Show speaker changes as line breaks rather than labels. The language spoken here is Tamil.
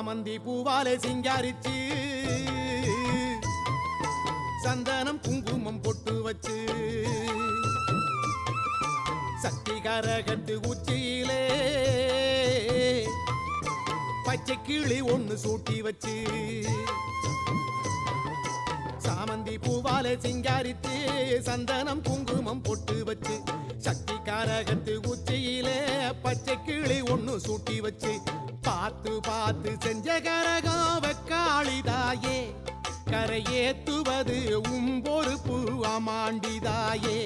சாமந்தி பூவாலே சிங்காரிச்சு சந்தனம் குங்குமம் பொட்டு வச்சு சக்தி கரகத்து உச்சியிலே பச்சை கிளி ஒண்ணு சூட்டி வச்சு சாமந்தி பூவாலே சிங்காரித்து சந்தனம் குங்குமம் பொட்டு வச்சு சக்தி காரகத்து உச்சியிலே பச்சை கிளி ஒண்ணு சூட்டி வச்சு பார்த்து பார்த்து செஞ்ச கரகம் வெக்காளிதாயே கரையேத்துவது உம்பொறுப்பு அமாண்டிதாயே